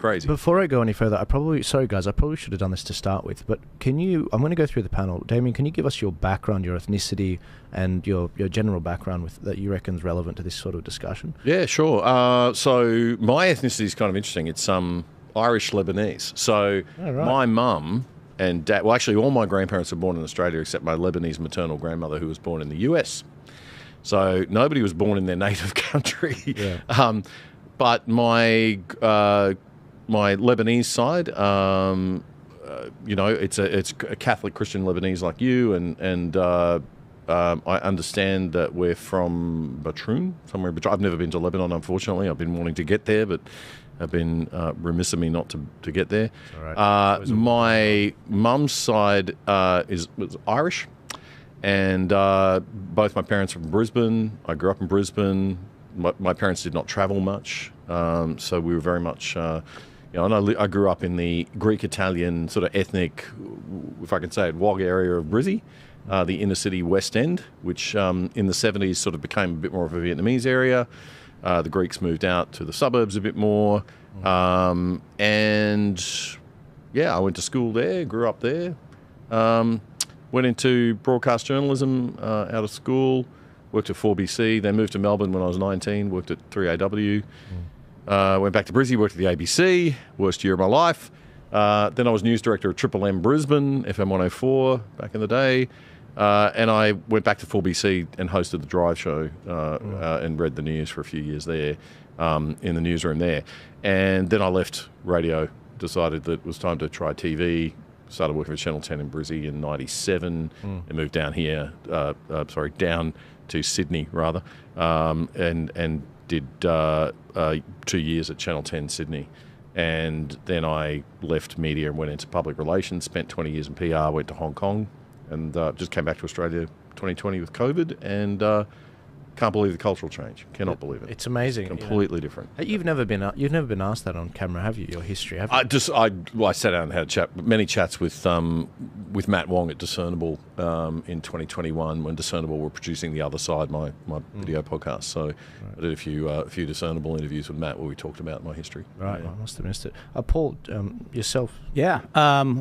crazy. Before I go any further, sorry guys, I probably should have done this to start with, but I'm going to go through the panel. Damien, can you give us your background, your ethnicity, and your general background that you reckon is relevant to this sort of discussion? Yeah, sure. So my ethnicity is kind of interesting. It's Irish Lebanese. So my mum and dad, well, actually all my grandparents were born in Australia except my Lebanese maternal grandmother who was born in the US. So nobody was born in their native country. Yeah. But my Lebanese side, it's a Catholic Christian Lebanese like you, and I understand that we're from Batroun, somewhere. I've never been to Lebanon, unfortunately. I've been wanting to get there, but I've been remiss of me not to get there. All right. My mum's side was Irish, and both my parents are from Brisbane. I grew up in Brisbane. My parents did not travel much, so we were very much, I grew up in the Greek-Italian sort of ethnic, if I can say it, WOG area of Brizzy, the inner city West End, which in the 70s sort of became a bit more of a Vietnamese area. The Greeks moved out to the suburbs a bit more, and I went to school there, grew up there, went into broadcast journalism out of school. Worked at 4BC, then moved to Melbourne when I was 19, worked at 3AW, went back to Brizzy, worked at the ABC, worst year of my life. Then I was news director at Triple M Brisbane, FM 104 back in the day. And I went back to 4BC and hosted the Drive show and read the news for a few years there in the newsroom there. And then I left radio, decided that it was time to try TV, started working for Channel 10 in Brizzy in 97 and moved down here, down to Sydney rather, and did 2 years at Channel 10 Sydney. And then I left media and went into public relations, spent 20 years in PR, went to Hong Kong, and just came back to Australia 2020 with COVID, and can't believe the cultural change. Cannot believe it. It's amazing. Completely different. You've never been asked that on camera, have you? Your history, have you? I sat down and had many chats with Matt Wong at Discernible in 2021 when Discernible were producing The Other Side, my video podcast. So I did a few Discernible interviews with Matt where we talked about my history. Right, I must have missed it. Paul, yourself? Yeah.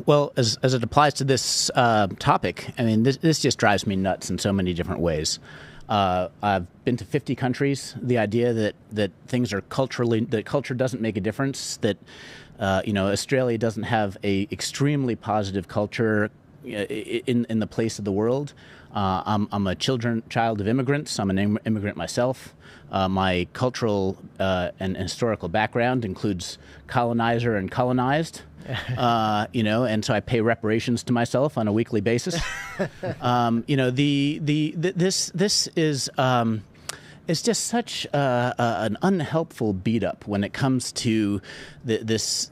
Well, as it applies to this topic, I mean, this just drives me nuts in so many different ways. I've been to 50 countries. The idea that things are that culture doesn't make a difference, that Australia doesn't have a extremely positive culture in the place of the world. I'm a child of immigrants. I'm an immigrant myself. My cultural and historical background includes colonizer and colonized. And so I pay reparations to myself on a weekly basis. This is it's just such an unhelpful beat up when it comes to this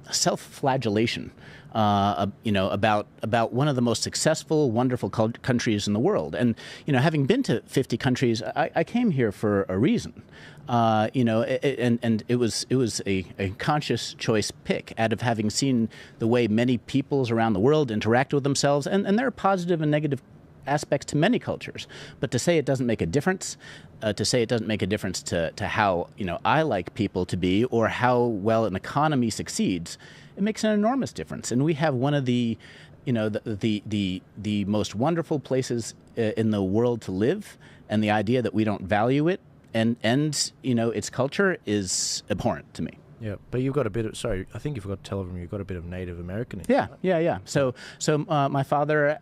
self-flagellation. About one of the most successful, wonderful countries in the world. And, having been to 50 countries, I came here for a reason. And it was a conscious choice pick out of having seen the way many peoples around the world interact with themselves. And there are positive and negative aspects to many cultures. But to say it doesn't make a difference, to how, I like people to be or how well an economy succeeds, it makes an enormous difference. And we have one of the most wonderful places in the world to live, and the idea that we don't value it and its culture is abhorrent to me. Yeah, but you've got a bit of, I think you forgot to tell them you've got a bit of Native American in you. Yeah. So my father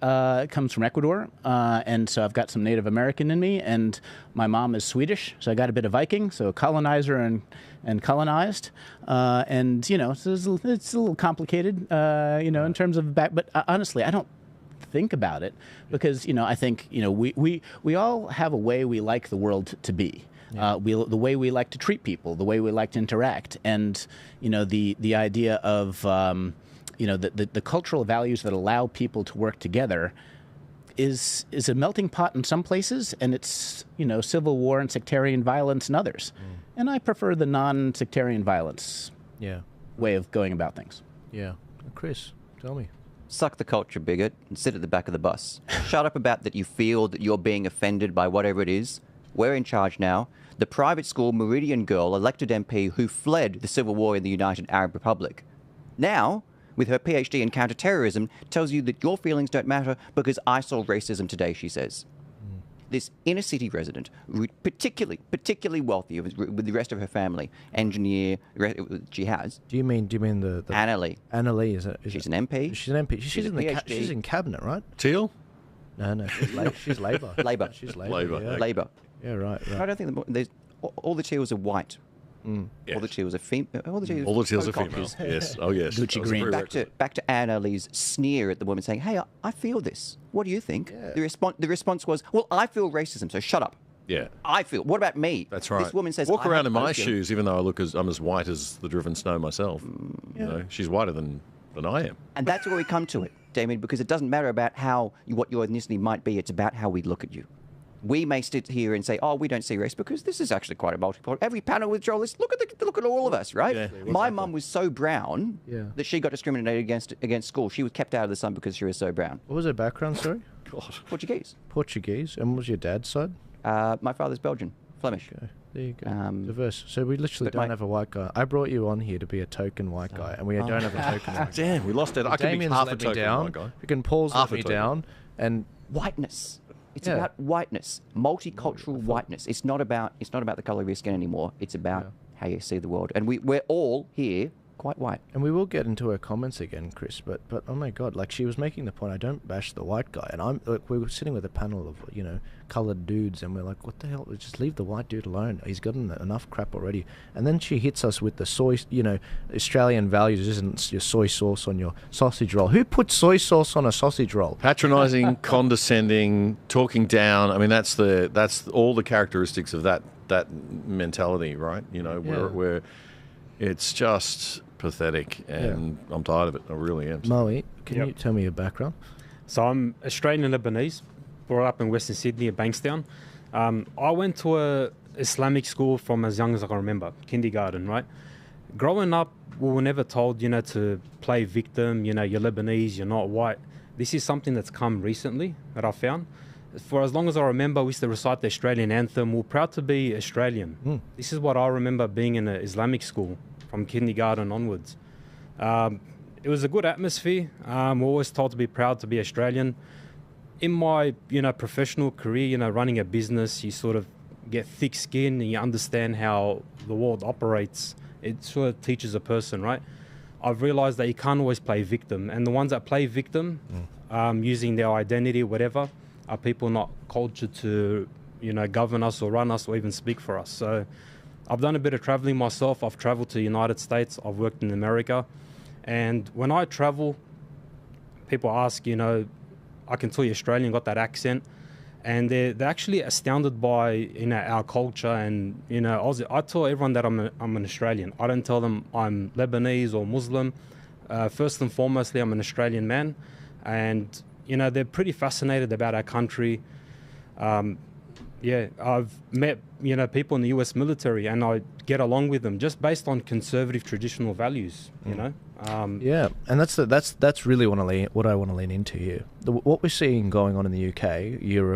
comes from Ecuador, and so I've got some Native American in me, and my mom is Swedish, so I got a bit of Viking, so colonizer and colonized, and so it's a little complicated, in terms of but honestly, I don't think about it because I think we all have a way we like the world to be. Yeah. The way we like to treat people, the way we like to interact, and the idea of the cultural values that allow people to work together is a melting pot in some places, and it's civil war and sectarian violence in others. And I prefer the non-sectarian violence way of going about things. Yeah, Chris, tell me. Suck the culture, bigot, and sit at the back of the bus. Shut up about that you feel that you're being offended by whatever it is. We're in charge now. the private school Meridian girl, elected MP who fled the civil war in the United Arab Republic. Now, with her PhD in counterterrorism, tells you that your feelings don't matter because I saw racism today, she says. This inner city resident, particularly wealthy with the rest of her family, engineer, she has. Do you mean the Anna Lee. Anna Lee is it? She's an MP. She's an MP. She's in a she's in cabinet, right? Teal? No, she's Labour. Labour. She's Labour. Labour. Yeah. Labour. Yeah, right. I don't think there's all the Teals are white. Yes. All the Teals are female. All the Teals are female. cockles. Yes. Oh, yes. Gucci That was a green. prerequisite. Back to Anna Lee's sneer at the woman saying, "Hey, I feel this. What do you think?" Yeah. The response was, "Well, I feel racism, so shut up." Yeah. I feel. What about me? That's right. This woman says, walk "I around have in my opium." shoes, even though I'm as white as the driven snow myself. You know, she's whiter than I am. And that's where we come to it, Damien, because it doesn't matter about what your ethnicity might be. It's about how we look at you. We may sit here and say, "Oh, we don't see race," because this is actually quite a multiple. Every panel with Journalists, look at all of us, right? Yeah, My mum was so brown Yeah. that she got discriminated against school. She was kept out of the sun because she was so brown. What was her background, sorry? God. Portuguese. Portuguese. And what was your dad's side? My father's Belgian, Flemish. Okay. There you go. Diverse. So we literally but don't my- have a white guy. I brought you on here to be a token white guy, and we don't have a token white guy. Damn, we lost it. I could be Damien's half a let me token, down. my guy. Freaking Paul's Half let a me token. down. And Whiteness. It's Yeah. about whiteness, multicultural whiteness. It's not about the color of your skin anymore. It's about how you see the world. And we're all here quite white. And we will get into her comments again, Chris. But oh my God, like she was making the point. I don't bash the white guy, and I'm like we were sitting with a panel of coloured dudes, and we're like, what the hell? Just leave the white dude alone. He's gotten enough crap already. And then she hits us with the soy, Australian values isn't your soy sauce on your sausage roll. Who put soy sauce on a sausage roll? Patronising, condescending, talking down. I mean, that's all the characteristics of that mentality, right? Where it's just pathetic, and I'm tired of it. I really am. Moe, can Yep. you tell me your background? So I'm Australian Lebanese, brought up in Western Sydney at Bankstown. I went to a Islamic school from as young as I can remember, kindergarten, right? Growing up, we were never told, to play victim, you're Lebanese, you're not white. This is something that's come recently that I found. For as long as I remember, we used to recite the Australian anthem. We're proud to be Australian. This is what I remember being in an Islamic school from kindergarten onwards. It was a good atmosphere. We're always told to be proud to be Australian. In my, professional career, running a business, you sort of get thick skin and you understand how the world operates. It sort of teaches a person, right? I've realized that you can't always play victim. And the ones that play victim, using their identity, whatever, are people not cultured to, govern us or run us or even speak for us. So I've done a bit of traveling myself. I've traveled to the United States. I've worked in America. And when I travel, people ask, I can tell you're Australian, got that accent. And they're actually astounded by, our culture. And, I tell everyone that I'm an Australian. I don't tell them I'm Lebanese or Muslim. First and foremostly, I'm an Australian man. And, they're pretty fascinated about our country. I've met, people in the US military and I get along with them just based on conservative traditional values, Yeah, and that's really what I want to lean into here. What we're seeing going on in the UK, Europe,